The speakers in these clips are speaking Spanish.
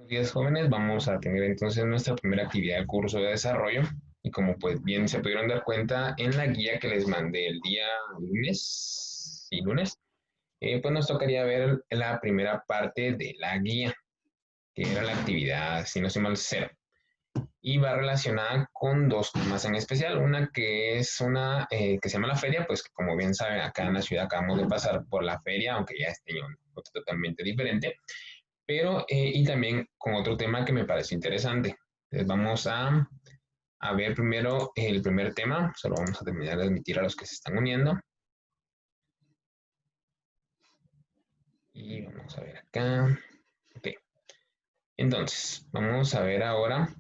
Buenos días, jóvenes. Vamos a tener entonces nuestra primera actividad del curso de desarrollo. Y como pues bien se pudieron dar cuenta en la guía que les mandé el día lunes, pues nos tocaría ver la primera parte de la guía, que era la actividad, si no estoy mal, cero. Y va relacionada con dos temas en especial. Una que es una que se llama la feria, pues como bien saben, acá en la ciudad acabamos de pasar por la feria, aunque ya este año totalmente diferente, pero y también con otro tema que me pareció interesante. Entonces vamos a ver primero el primer tema, solo vamos a terminar de admitir a los que se están uniendo. Y vamos a ver acá. Ok, entonces vamos a ver ahora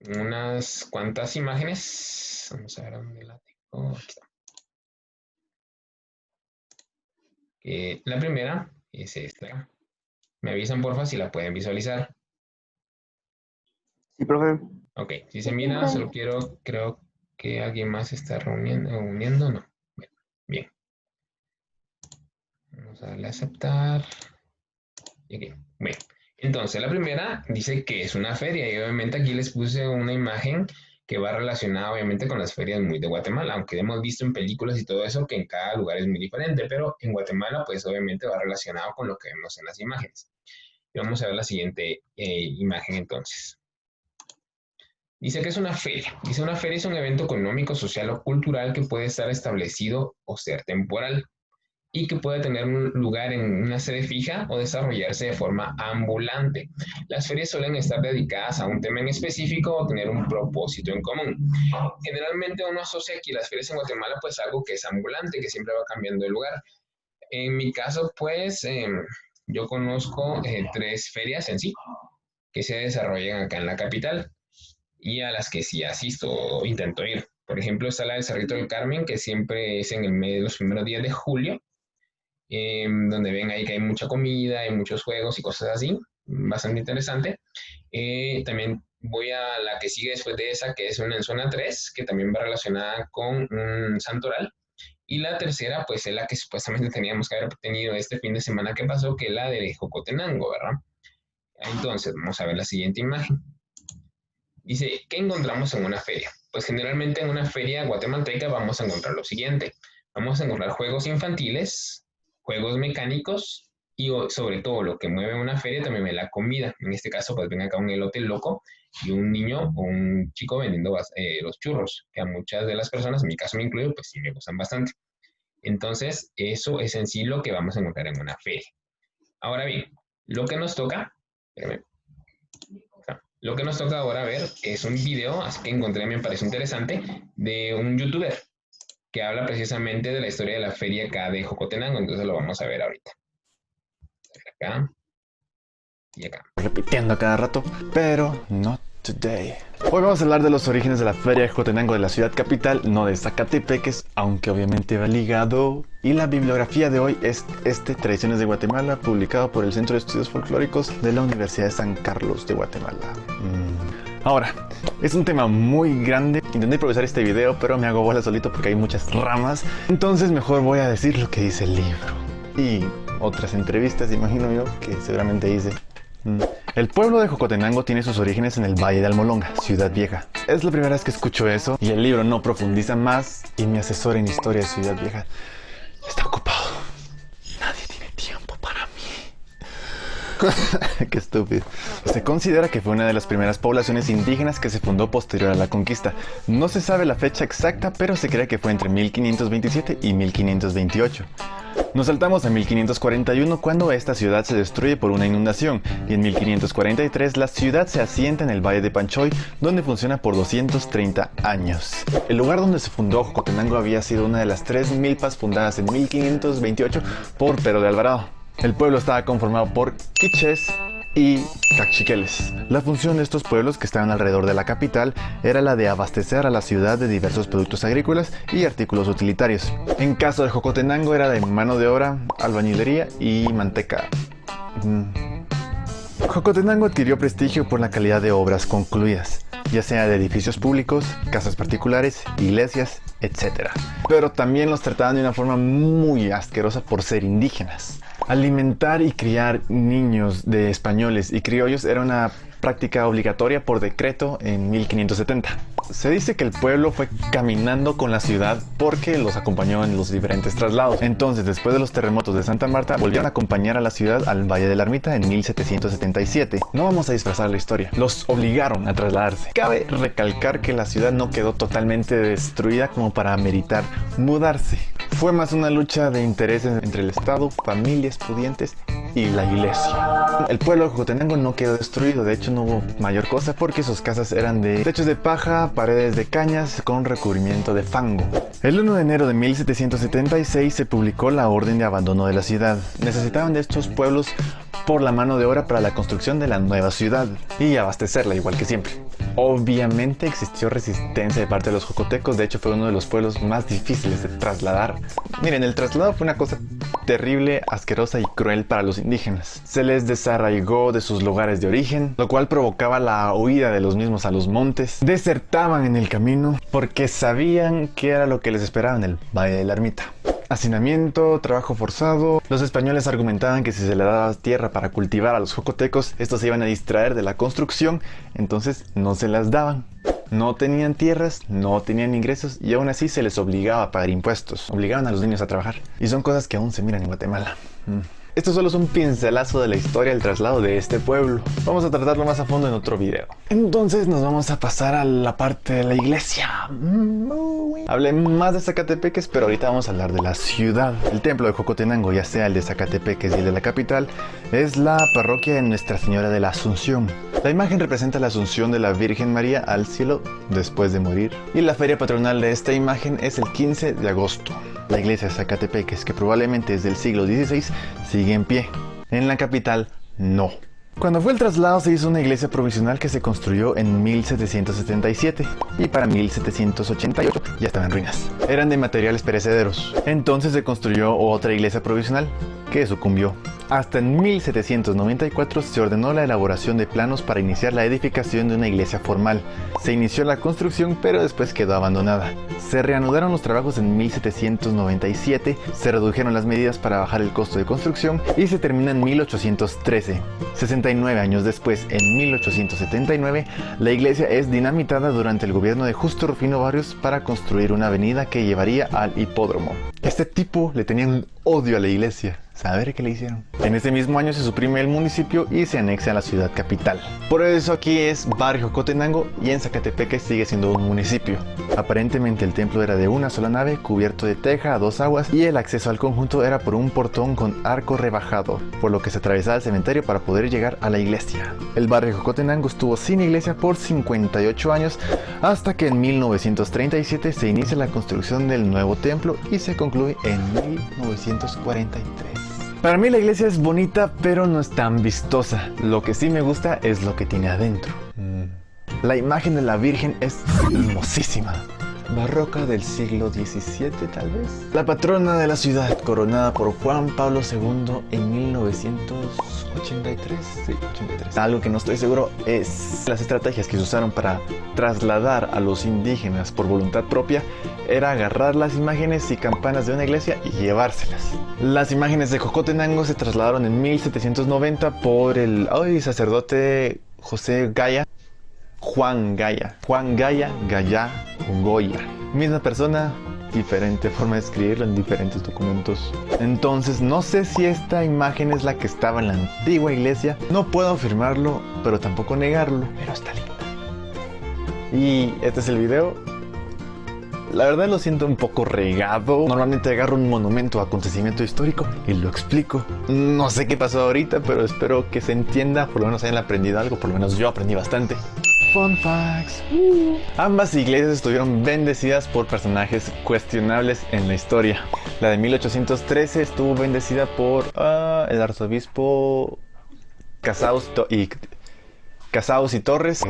unas cuantas imágenes. Vamos a ver dónde la tengo. Aquí está. La primera es esta. Me avisan porfa si la pueden visualizar. Sí, profe. Ok, si se mira, solo creo que alguien más se está uniendo, no. Bueno, bien. Vamos a darle a aceptar. Y aquí. Bueno, entonces la primera dice que es una feria y obviamente aquí les puse una imagen que va relacionada obviamente con las ferias muy de Guatemala, aunque hemos visto en películas y todo eso que en cada lugar es muy diferente, pero en Guatemala pues obviamente va relacionado con lo que vemos en las imágenes. Y vamos a ver la siguiente imagen entonces. Dice que es una feria. Dice una feria es un evento económico, social o cultural que puede estar establecido o ser temporal y que puede tener un lugar en una sede fija o desarrollarse de forma ambulante. Las ferias suelen estar dedicadas a un tema en específico o tener un propósito en común. Generalmente uno asocia aquí las ferias en Guatemala pues algo que es ambulante, que siempre va cambiando de lugar. En mi caso pues yo conozco tres ferias en sí que se desarrollan acá en la capital y a las que sí asisto o intento ir. Por ejemplo, está la del Cerrito del Carmen, que siempre es en el mes de los primeros días de julio, donde ven ahí que hay mucha comida, hay muchos juegos y cosas así, bastante interesante. También voy a la que sigue después de esa, que es una en zona 3 que también va relacionada con un santoral. Y la tercera, pues es la que supuestamente teníamos que haber tenido este fin de semana que pasó, que es la de Jocotenango, ¿verdad? Entonces, vamos a ver la siguiente imagen. Dice, ¿qué encontramos en una feria? Pues generalmente en una feria guatemalteca vamos a encontrar lo siguiente. Vamos a encontrar juegos infantiles, juegos mecánicos y sobre todo lo que mueve una feria también es la comida. En este caso, pues ven acá un elote loco y un niño o un chico vendiendo los churros, que a muchas de las personas, en mi caso me incluyo, pues sí me gustan bastante. Entonces, eso es en sí lo que vamos a encontrar en una feria. Ahora bien, lo que nos toca, espérame, lo que nos toca ahora ver es un video, así que encontré, me parece interesante, de un youtuber que habla precisamente de la historia de la feria acá de Jocotenango, entonces lo vamos a ver ahorita. Acá y acá. Repitiendo a cada rato, pero not today. Hoy vamos a hablar de los orígenes de la Feria de Jocotenango de la ciudad capital, no de Zacatepeques, aunque obviamente va ligado. Y la bibliografía de hoy es Tradiciones de Guatemala, publicado por el Centro de Estudios Folclóricos de la Universidad de San Carlos de Guatemala. Ahora, es un tema muy grande. Intenté improvisar este video, pero me hago bola solito porque hay muchas ramas. Entonces mejor voy a decir lo que dice el libro. Y otras entrevistas, imagino yo, que seguramente hice. El pueblo de Jocotenango tiene sus orígenes en el Valle de Almolonga, Ciudad Vieja. Es la primera vez que escucho eso y el libro no profundiza más y mi asesor en historia de Ciudad Vieja está ocupado. Nadie tiene tiempo para mí. Qué estúpido. Se considera que fue una de las primeras poblaciones indígenas que se fundó posterior a la conquista. No se sabe la fecha exacta, pero se cree que fue entre 1527 y 1528. Nos saltamos a 1541 cuando esta ciudad se destruye por una inundación y en 1543 la ciudad se asienta en el Valle de Panchoy donde funciona por 230 años. El lugar donde se fundó Jocotenango había sido una de las 3 milpas fundadas en 1528 por Pedro de Alvarado. El pueblo estaba conformado por quichés y cachiqueles. La función de estos pueblos que estaban alrededor de la capital era la de abastecer a la ciudad de diversos productos agrícolas y artículos utilitarios. En caso de Jocotenango era de mano de obra, albañilería y manteca. Jocotenango adquirió prestigio por la calidad de obras concluidas, ya sea de edificios públicos, casas particulares, iglesias etc. Pero también los trataban de una forma muy asquerosa por ser indígenas. Alimentar y criar niños de españoles y criollos era una práctica obligatoria por decreto en 1570. Se dice que el pueblo fue caminando con la ciudad porque los acompañó en los diferentes traslados. Entonces, después de los terremotos de Santa Marta, volvieron a acompañar a la ciudad al Valle de la Ermita en 1777. No vamos a disfrazar la historia, los obligaron a trasladarse. Cabe recalcar que la ciudad no quedó totalmente destruida como para ameritar mudarse. Fue más una lucha de intereses entre el Estado, familias pudientes y la iglesia. El pueblo de Jocotenango no quedó destruido, de hecho no hubo mayor cosa porque sus casas eran de techos de paja, paredes de cañas con recubrimiento de fango. El 1 de enero de 1776 se publicó la orden de abandono de la ciudad. Necesitaban de estos pueblos por la mano de obra para la construcción de la nueva ciudad y abastecerla igual que siempre. Obviamente existió resistencia de parte de los jocotecos, de hecho fue uno de los pueblos más difíciles de trasladar. Miren, el traslado fue una cosa terrible, asquerosa y cruel para los indígenas. Se les desarraigó de sus lugares de origen, lo cual provocaba la huida de los mismos a los montes. Desertaban en el camino porque sabían que era lo que les esperaba en el Valle de la Ermita. Hacinamiento, trabajo forzado. Los españoles argumentaban que si se les daba tierra para cultivar a los jocotecos, estos se iban a distraer de la construcción, entonces no se las daban. No tenían tierras, no tenían ingresos y aún así se les obligaba a pagar impuestos. Obligaban a los niños a trabajar. Y son cosas que aún se miran en Guatemala. Esto solo es un pincelazo de la historia del traslado de este pueblo. Vamos a tratarlo más a fondo en otro video. Entonces nos vamos a pasar a la parte de la iglesia. Hablé más de Zacatepeques, pero ahorita vamos a hablar de la ciudad. El templo de Jocotenango, ya sea el de Zacatepeques y el de la capital, es la parroquia de Nuestra Señora de la Asunción. La imagen representa la asunción de la Virgen María al cielo después de morir. Y la feria patronal de esta imagen es el 15 de agosto. La iglesia de Zacatepeques, que probablemente es del siglo XVI, sigue en pie. En la capital, no. Cuando fue el traslado se hizo una iglesia provisional que se construyó en 1777 y para 1788 ya estaba en ruinas. Eran de materiales perecederos. Entonces se construyó otra iglesia provisional que sucumbió. Hasta en 1794 se ordenó la elaboración de planos para iniciar la edificación de una iglesia formal. Se inició la construcción pero después quedó abandonada. Se reanudaron los trabajos en 1797, se redujeron las medidas para bajar el costo de construcción y se termina en 1813. 69 años después, en 1879, la iglesia es dinamitada durante el gobierno de Justo Rufino Barrios para construir una avenida que llevaría al hipódromo. Este tipo le tenía un odio a la iglesia. ¿Saber qué le hicieron? En ese mismo año se suprime el municipio y se anexa a la ciudad capital. Por eso aquí es Barrio Jocotenango y en Zacatepeques sigue siendo un municipio. Aparentemente el templo era de una sola nave, cubierto de teja a dos aguas y el acceso al conjunto era por un portón con arco rebajado, por lo que se atravesaba el cementerio para poder llegar a la iglesia. El barrio Jocotenango estuvo sin iglesia por 58 años hasta que en 1937 se inicia la construcción del nuevo templo y se concluye en 1943. Para mí la iglesia es bonita, pero no es tan vistosa. Lo que sí me gusta es lo que tiene adentro. La imagen de la Virgen es hermosísima. Barroca del siglo XVII tal vez. La patrona de la ciudad, coronada por Juan Pablo II en 1983. Sí, 83. Algo que no estoy seguro es las estrategias que se usaron para trasladar a los indígenas por voluntad propia. Era agarrar las imágenes y campanas de una iglesia y llevárselas. Las imágenes de Jocotenango se trasladaron en 1790 por el sacerdote José Gaya. Juan Gaya Gaya Goya. Misma persona, diferente forma de escribirlo en diferentes documentos. Entonces no sé si esta imagen es la que estaba en la antigua iglesia. No puedo afirmarlo, pero tampoco negarlo. Pero está linda. Y este es el video. La verdad lo siento un poco regado. Normalmente agarro un monumento o acontecimiento histórico y lo explico. No sé qué pasó ahorita, pero espero que se entienda. Por lo menos hayan aprendido algo. Por lo menos yo aprendí bastante. Fun facts. Ambas iglesias estuvieron bendecidas por personajes cuestionables en la historia. La de 1813 estuvo bendecida por el arzobispo Casaus y Torres.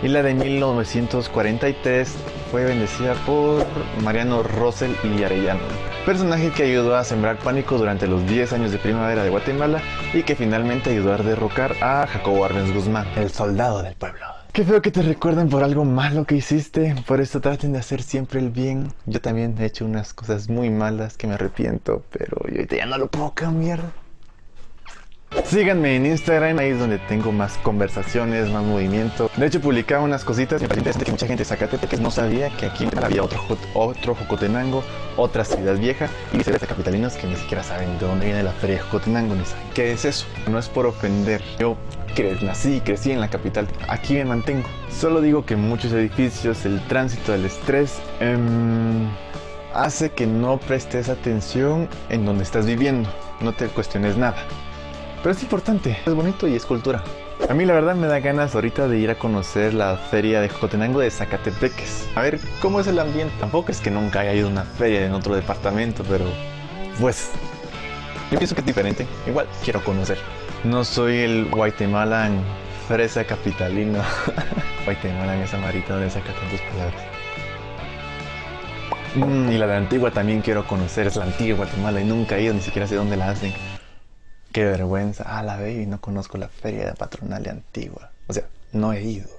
Y la de 1943 fue bendecida por Mariano Rosell y Arellano, personaje que ayudó a sembrar pánico durante los 10 años de primavera de Guatemala y que finalmente ayudó a derrocar a Jacobo Arbenz Guzmán, el soldado del pueblo. Qué feo que te recuerden por algo malo que hiciste, por eso traten de hacer siempre el bien. Yo también he hecho unas cosas muy malas que me arrepiento, pero yo ahorita ya no lo puedo cambiar. Síganme en Instagram, ahí es donde tengo más conversaciones, más movimiento. De hecho, publicaba unas cositas, me parece interesante que mucha gente de Zacatepec no sabía que aquí había otro Jocotenango, otra ciudad vieja, y viceversa, capitalinos que ni siquiera saben de dónde viene la feria de Jocotenango, ni saben qué es eso. No es por ofender, yo nací y crecí en la capital, aquí me mantengo. Solo digo que muchos edificios, el tránsito, el estrés, hace que no prestes atención en donde estás viviendo, no te cuestiones nada. Pero es importante, es bonito y es cultura. A mí la verdad me da ganas ahorita de ir a conocer la feria de Jocotenango de Zacatepeques. A ver cómo es el ambiente. Tampoco es que nunca haya ido a una feria en otro departamento, pero pues yo pienso que es diferente. Igual quiero conocer. No soy el Guatemalan fresa capitalino. Guatemalan esa marita donde saca tantas palabras. Y la de Antigua también quiero conocer. Es la antigua Guatemala y nunca he ido, ni siquiera sé dónde la hacen. Qué vergüenza. Ah, la baby, no conozco la feria de patronal de Antigua. O sea, no he ido.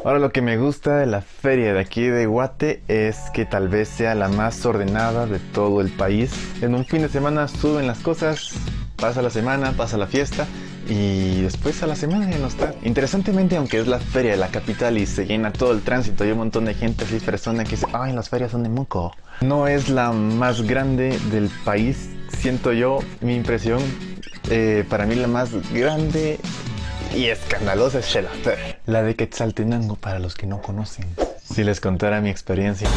Ahora lo que me gusta de la feria de aquí de Guate es que tal vez sea la más ordenada de todo el país. En un fin de semana suben las cosas, pasa la semana, pasa la fiesta y después a la semana ya no está. Interesantemente, aunque es la feria de la capital y se llena todo el tránsito, hay un montón de gente así, personas que dicen, ay, las ferias son de Muco. No es la más grande del país, siento yo, mi impresión. Para mí la más grande y escandalosa es Xelafer, la de Quetzaltenango, para los que no conocen. Si les contara mi experiencia.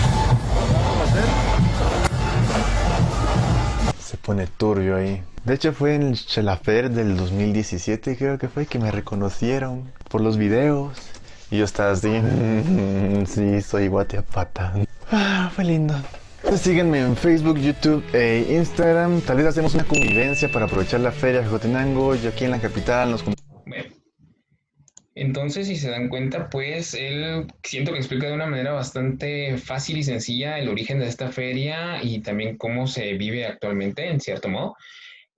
Se pone turbio ahí. De hecho fue en el Xelafer del 2017, creo que fue, que me reconocieron por los videos. Y yo estaba así, sí, soy Guateapata. Fue lindo. Entonces síganme en Facebook, YouTube e Instagram. Tal vez hacemos una convivencia para aprovechar la feria de Jocotenango. Yo aquí en la capital nos... Bueno, entonces si se dan cuenta, pues él siento que explica de una manera bastante fácil y sencilla el origen de esta feria y también cómo se vive actualmente, en cierto modo.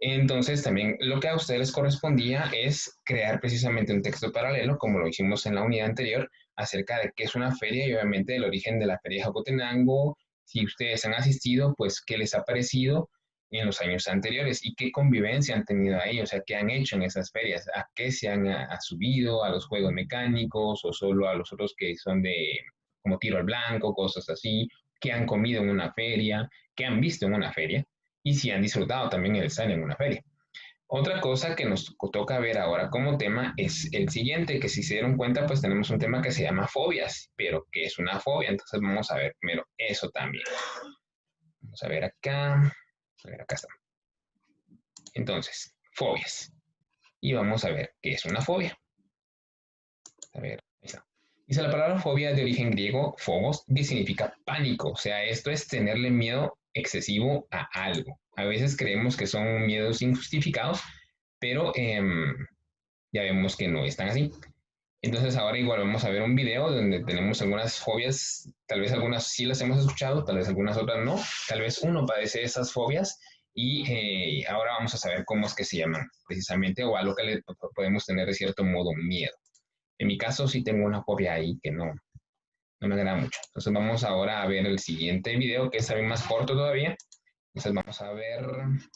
Entonces también lo que a ustedes les correspondía es crear precisamente un texto paralelo, como lo hicimos en la unidad anterior, acerca de qué es una feria y obviamente el origen de la feria de Jocotenango. Si ustedes han asistido, pues qué les ha parecido en los años anteriores y qué convivencia han tenido ahí, o sea, qué han hecho en esas ferias, a qué se han subido, a los juegos mecánicos o solo a los otros que son de como tiro al blanco, cosas así, qué han comido en una feria, qué han visto en una feria y si han disfrutado también el estar en una feria. Otra cosa que nos toca ver ahora como tema es el siguiente, que si se dieron cuenta, pues tenemos un tema que se llama fobias, pero ¿qué es una fobia? Entonces vamos a ver primero eso también. Vamos a ver acá, acá está. Entonces, fobias. Y vamos a ver qué es una fobia. A ver, ahí está. Dice la palabra fobia de origen griego, phobos, que significa pánico. O sea, esto es tenerle miedo excesivo a algo. A veces creemos que son miedos injustificados, pero ya vemos que no están así. Entonces ahora igual vamos a ver un video donde tenemos algunas fobias, tal vez algunas sí las hemos escuchado, tal vez algunas otras no, tal vez uno padece esas fobias y ahora vamos a saber cómo es que se llaman precisamente o a lo que le podemos tener de cierto modo miedo. En mi caso sí tengo una fobia ahí que no me agrada mucho. Entonces vamos ahora a ver el siguiente video que es también más corto todavía. Entonces vamos a ver,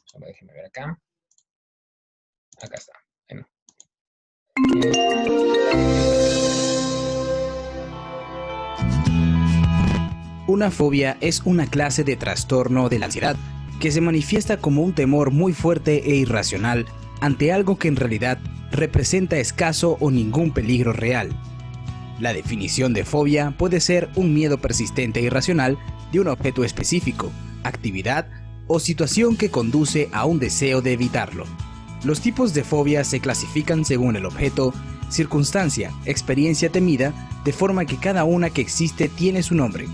solo déjenme ver acá. Acá está. Bueno. Una fobia es una clase de trastorno de la ansiedad que se manifiesta como un temor muy fuerte e irracional ante algo que en realidad representa escaso o ningún peligro real. La definición de fobia puede ser un miedo persistente e irracional de un objeto específico, actividad o situación que conduce a un deseo de evitarlo. Los tipos de fobia se clasifican según el objeto, circunstancia, experiencia temida, de forma que cada una que existe tiene su nombre.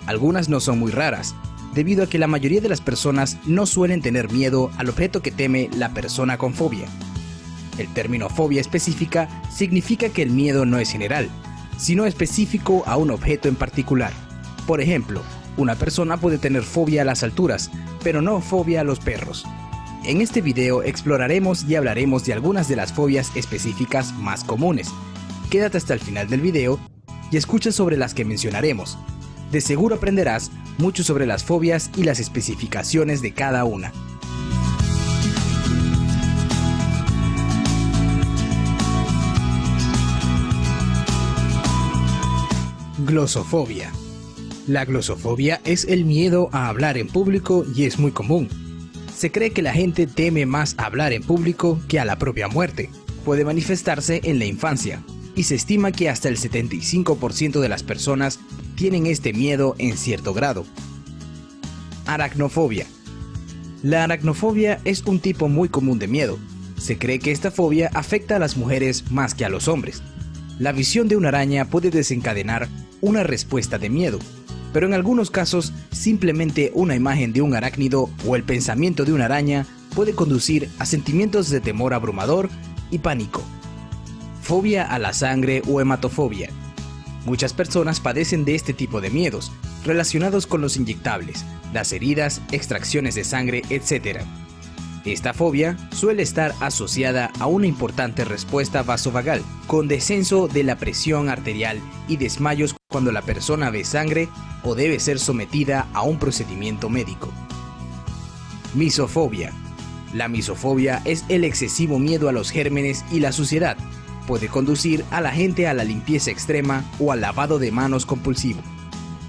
Algunas no son muy raras, debido a que la mayoría de las personas no suelen tener miedo al objeto que teme la persona con fobia. El término fobia específica significa que el miedo no es general, sino específico a un objeto en particular. Por ejemplo, una persona puede tener fobia a las alturas, pero no fobia a los perros. En este video exploraremos y hablaremos de algunas de las fobias específicas más comunes. Quédate hasta el final del video y escucha sobre las que mencionaremos. De seguro aprenderás mucho sobre las fobias y las especificaciones de cada una. Glosofobia. La glosofobia es el miedo a hablar en público y es muy común. Se cree que la gente teme más hablar en público que a la propia muerte. Puede manifestarse en la infancia y se estima que hasta el 75% de las personas tienen este miedo en cierto grado. Aracnofobia. La aracnofobia es un tipo muy común de miedo. Se cree que esta fobia afecta a las mujeres más que a los hombres. La visión de una araña puede desencadenar una respuesta de miedo, pero en algunos casos simplemente una imagen de un arácnido o el pensamiento de una araña puede conducir a sentimientos de temor abrumador y pánico. Fobia a la sangre o hematofobia. Muchas personas padecen de este tipo de miedos, relacionados con los inyectables, las heridas, extracciones de sangre, etc. Esta fobia suele estar asociada a una importante respuesta vasovagal, con descenso de la presión arterial y desmayos cuando la persona ve sangre o debe ser sometida a un procedimiento médico. Misofobia. La misofobia es el excesivo miedo a los gérmenes y la suciedad. Puede conducir a la gente a la limpieza extrema o al lavado de manos compulsivo.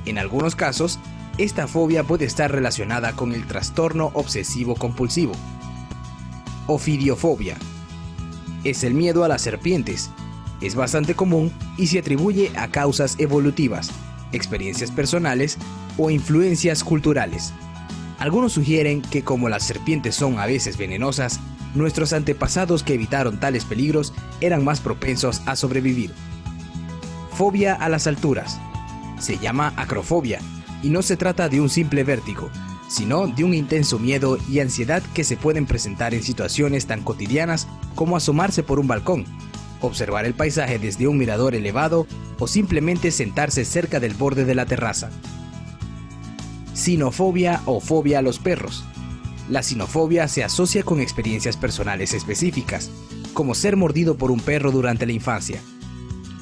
En algunos casos, esta fobia puede estar relacionada con el trastorno obsesivo compulsivo. Ofidiofobia. Es el miedo a las serpientes. Es bastante común y se atribuye a causas evolutivas, experiencias personales o influencias culturales. Algunos sugieren que como las serpientes son a veces venenosas, nuestros antepasados que evitaron tales peligros eran más propensos a sobrevivir. Fobia a las alturas. Se llama acrofobia y no se trata de un simple vértigo, sino de un intenso miedo y ansiedad que se pueden presentar en situaciones tan cotidianas como asomarse por un balcón, observar el paisaje desde un mirador elevado o simplemente sentarse cerca del borde de la terraza. Sinofobia o fobia a los perros. La sinofobia se asocia con experiencias personales específicas, como ser mordido por un perro durante la infancia.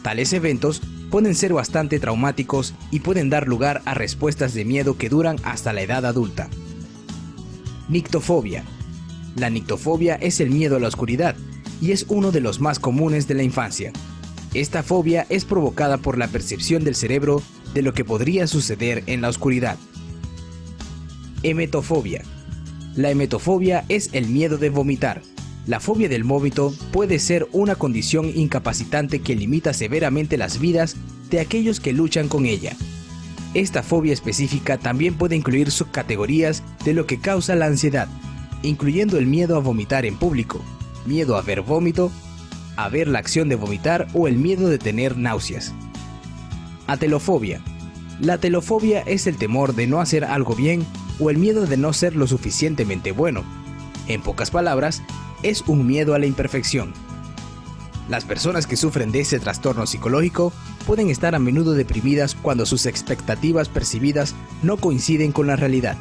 Tales eventos pueden ser bastante traumáticos y pueden dar lugar a respuestas de miedo que duran hasta la edad adulta. Nictofobia. La nictofobia es el miedo a la oscuridad y es uno de los más comunes de la infancia. Esta fobia es provocada por la percepción del cerebro de lo que podría suceder en la oscuridad. Emetofobia. La emetofobia es el miedo de vomitar. La fobia del vómito puede ser una condición incapacitante que limita severamente las vidas de aquellos que luchan con ella. Esta fobia específica también puede incluir subcategorías de lo que causa la ansiedad, incluyendo el miedo a vomitar en público, miedo a ver vómito, a ver la acción de vomitar o el miedo de tener náuseas. Atelofobia. La atelofobia es el temor de no hacer algo bien o el miedo de no ser lo suficientemente bueno. En pocas palabras, es un miedo a la imperfección. Las personas que sufren de ese trastorno psicológico pueden estar a menudo deprimidas cuando sus expectativas percibidas no coinciden con la realidad.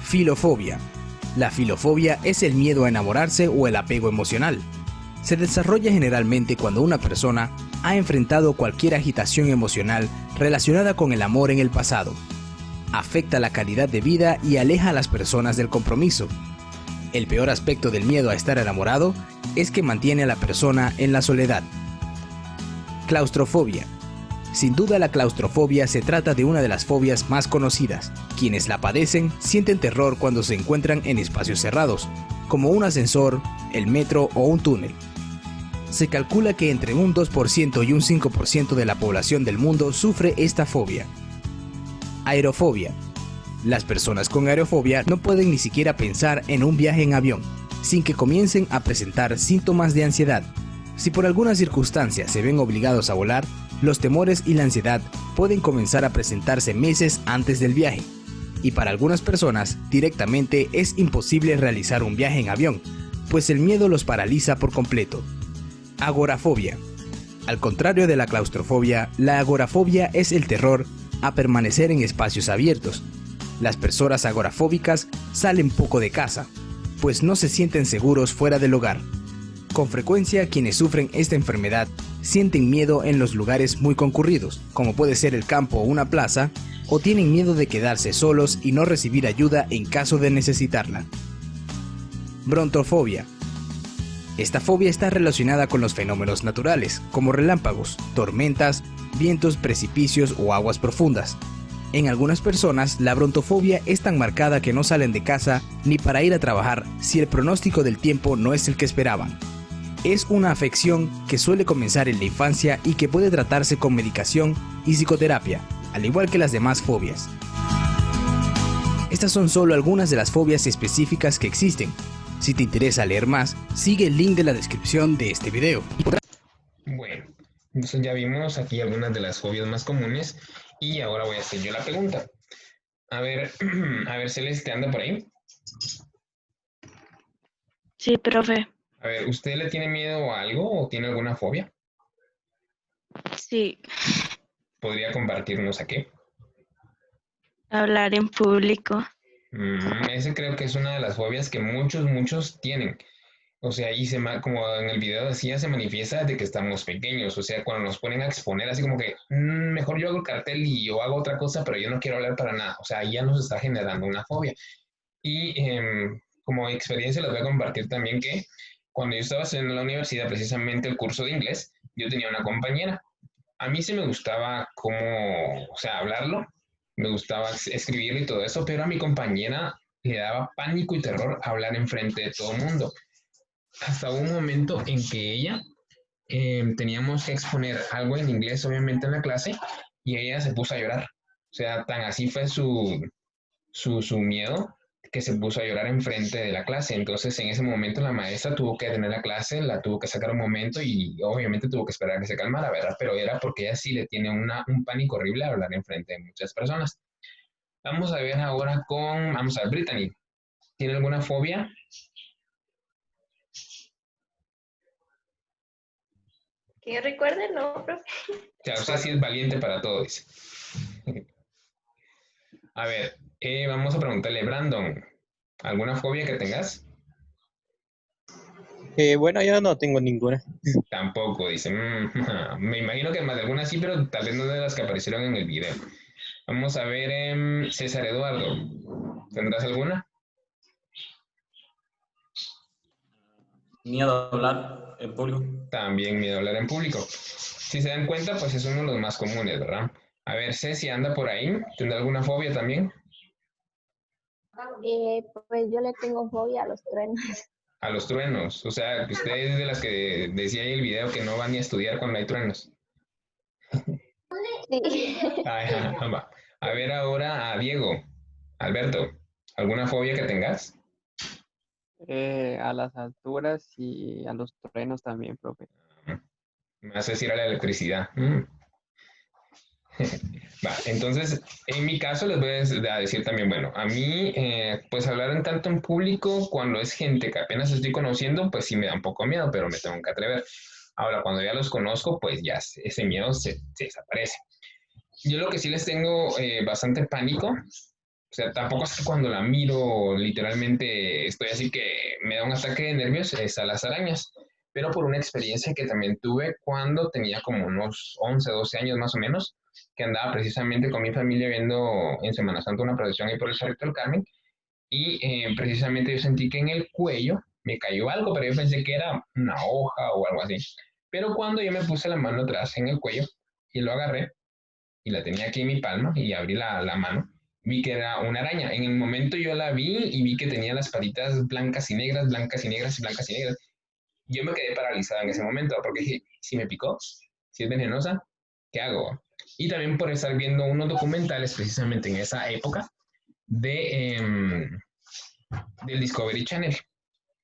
Filofobia. La filofobia es el miedo a enamorarse o el apego emocional. Se desarrolla generalmente cuando una persona ha enfrentado cualquier agitación emocional relacionada con el amor en el pasado. Afecta la calidad de vida y aleja a las personas del compromiso. El peor aspecto del miedo a estar enamorado es que mantiene a la persona en la soledad. Claustrofobia. Sin duda la claustrofobia se trata de una de las fobias más conocidas. Quienes la padecen sienten terror cuando se encuentran en espacios cerrados, como un ascensor, el metro o un túnel. Se calcula que entre un 2% y un 5% de la población del mundo sufre esta fobia. Aerofobia. Las personas con aerofobia no pueden ni siquiera pensar en un viaje en avión, sin que comiencen a presentar síntomas de ansiedad. Si por alguna circunstancia se ven obligados a volar, los temores y la ansiedad pueden comenzar a presentarse meses antes del viaje. Y para algunas personas, directamente es imposible realizar un viaje en avión, pues el miedo los paraliza por completo. Agorafobia. Al contrario de la claustrofobia, la agorafobia es el terror a permanecer en espacios abiertos. Las personas agorafóbicas salen poco de casa. pues no se sienten seguros fuera del hogar. Con frecuencia quienes sufren esta enfermedad sienten miedo en los lugares muy concurridos, como puede ser el campo o una plaza, o tienen miedo de quedarse solos y no recibir ayuda en caso de necesitarla. Brontofobia. Esta fobia está relacionada con los fenómenos naturales, como relámpagos, tormentas, vientos, precipicios o aguas profundas. En algunas personas, la brontofobia es tan marcada que no salen de casa ni para ir a trabajar si el pronóstico del tiempo no es el que esperaban. Es una afección que suele comenzar en la infancia y que puede tratarse con medicación y psicoterapia, al igual que las demás fobias. Estas son solo algunas de las fobias específicas que existen. Si te interesa leer más, sigue el link de la descripción de este video. Bueno, entonces ya vimos aquí algunas de las fobias más comunes y ahora voy a hacer yo la pregunta. A ver, Celeste, ¿anda por ahí? Sí, profe. A ver, ¿usted le tiene miedo a algo o tiene alguna fobia? Sí, ¿Podría compartirnos a qué? hablar en público. Ese creo que es una de las fobias que muchos tienen. O sea, como en el video decía, se manifiesta desde que estamos pequeños. O sea, cuando nos ponen a exponer, así como que mejor yo hago el cartel y yo hago otra cosa, pero yo no quiero hablar para nada. O sea, ya nos está generando una fobia. Y como experiencia les voy a compartir también que cuando yo estaba estudiando en la universidad, precisamente el curso de inglés, yo tenía una compañera. A mí sí me gustaba o sea, hablarlo, me gustaba escribirlo y todo eso, pero a mi compañera le daba pánico y terror hablar enfrente de todo el mundo. Hasta un momento en que ella teníamos que exponer algo en inglés, obviamente, en la clase, y ella se puso a llorar. O sea, tan así fue su miedo que se puso a llorar enfrente de la clase. Entonces, en ese momento, la maestra tuvo que detener la clase, la tuvo que sacar un momento y obviamente tuvo que esperar a que se calmara, ¿verdad? Pero era porque ella sí le tiene un pánico horrible a hablar enfrente de muchas personas. Vamos a ver ahora vamos a ver, Brittany, ¿tiene alguna fobia? Que yo recuerde, no, profe. O sea, usted sí es valiente para todo, dice. A ver, vamos a preguntarle, Brandon, ¿alguna fobia que tengas? Bueno, yo no tengo ninguna. Tampoco, dice. Me imagino que más de alguna sí, pero tal vez no de las que aparecieron en el video. Vamos a ver, César Eduardo, ¿tendrás alguna? Miedo a hablar en público. También miedo a hablar en público. Si se dan cuenta, pues es uno de los más comunes, ¿verdad? A ver, Ceci, anda por ahí. ¿Tendrá alguna fobia también? Pues yo le tengo fobia a los truenos. A los truenos. O sea, que usted es de las que decía ahí el video que no van ni a estudiar cuando hay truenos. Sí. Va. A ver ahora a Diego. Alberto, ¿alguna fobia que tengas? A las alturas y a los truenos también, profe. Me vas a decir a la electricidad. Va, entonces, en mi caso les voy a decir también, bueno, a mí, pues hablar en tanto en público, cuando es gente que apenas estoy conociendo, pues sí me da un poco miedo, pero me tengo que atrever. Ahora, cuando ya los conozco, pues ya ese miedo se desaparece. Yo lo que sí les tengo bastante pánico, o sea, tampoco es que cuando la miro literalmente estoy así que me da un ataque de nervios, es a las arañas, pero por una experiencia que también tuve cuando tenía como unos 11, 12 años más o menos, que andaba precisamente con mi familia viendo en Semana Santa una procesión ahí por el Cerrito del Carmen, y precisamente yo sentí que en el cuello me cayó algo, pero yo pensé que era una hoja o algo así. Pero cuando yo me puse la mano atrás en el cuello y lo agarré, y la tenía aquí en mi palma, y abrí la mano, vi que era una araña. En el momento yo la vi y vi que tenía las patitas blancas y negras, blancas y negras y blancas y negras. Yo me quedé paralizada en ese momento, porque dije, si me picó, si es venenosa, ¿qué hago? Y también por estar viendo unos documentales precisamente en esa época del Discovery Channel,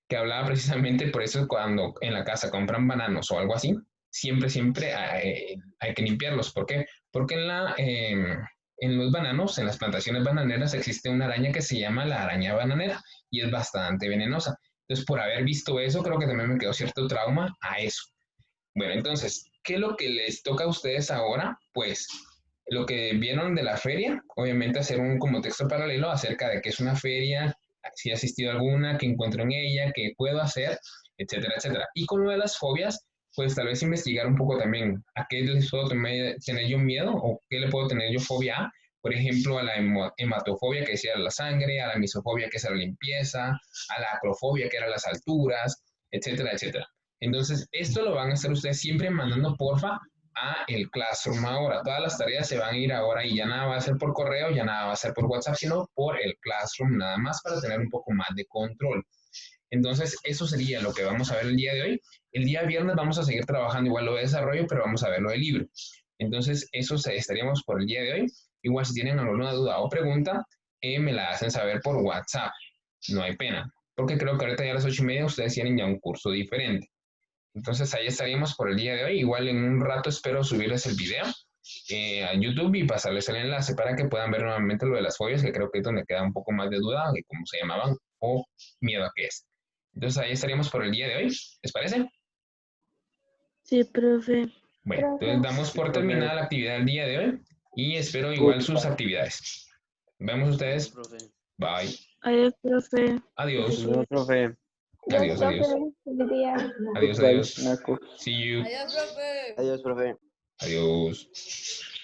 que hablaba precisamente por eso cuando en la casa compran bananos o algo así, siempre hay que limpiarlos. ¿Por qué? Porque en los bananos, en las plantaciones bananeras, existe una araña que se llama la araña bananera y es bastante venenosa. Entonces, por haber visto eso, creo que también me quedó cierto trauma a eso. Bueno, entonces, ¿qué es lo que les toca a ustedes ahora? Pues lo que vieron de la feria, obviamente hacer un como texto paralelo acerca de qué es una feria, si he asistido a alguna, qué encuentro en ella, qué puedo hacer, etcétera, etcétera. Y con lo de las fobias, pues tal vez investigar un poco también a qué les puedo tener yo miedo o qué le puedo tener yo fobia a. Por ejemplo, a la hematofobia, que decía la sangre, a la misofobia, que es la limpieza, a la acrofobia, que era las alturas, etcétera, etcétera. Entonces, esto lo van a hacer ustedes siempre mandando, porfa, a el Classroom ahora. Todas las tareas se van a ir ahora y ya nada va a ser por correo, ya nada va a ser por WhatsApp, sino por el Classroom nada más para tener un poco más de control. Entonces, eso sería lo que vamos a ver el día de hoy. El día viernes vamos a seguir trabajando igual lo de desarrollo, pero vamos a ver lo del libro. Entonces, eso estaríamos por el día de hoy. Igual si tienen alguna duda o pregunta, me la hacen saber por WhatsApp. No hay pena, porque creo que ahorita ya a las 8:30 ustedes tienen ya un curso diferente. Entonces, ahí estaríamos por el día de hoy. Igual en un rato espero subirles el video a YouTube y pasarles el enlace para que puedan ver nuevamente lo de las fobias, que creo que es donde queda un poco más de duda de cómo se llamaban o miedo a qué es. Entonces ahí estaríamos por el día de hoy. ¿Les parece? Sí, profe. Bueno, entonces damos por terminada la actividad del día de hoy y espero igual sus actividades. Nos vemos ustedes. Bye. Adiós, profe. Adiós. No, profe. Adiós, adiós. Feliz día. Adiós, Bye, adiós. Naco. See you. Adiós, profe. Adiós, profe. Adiós.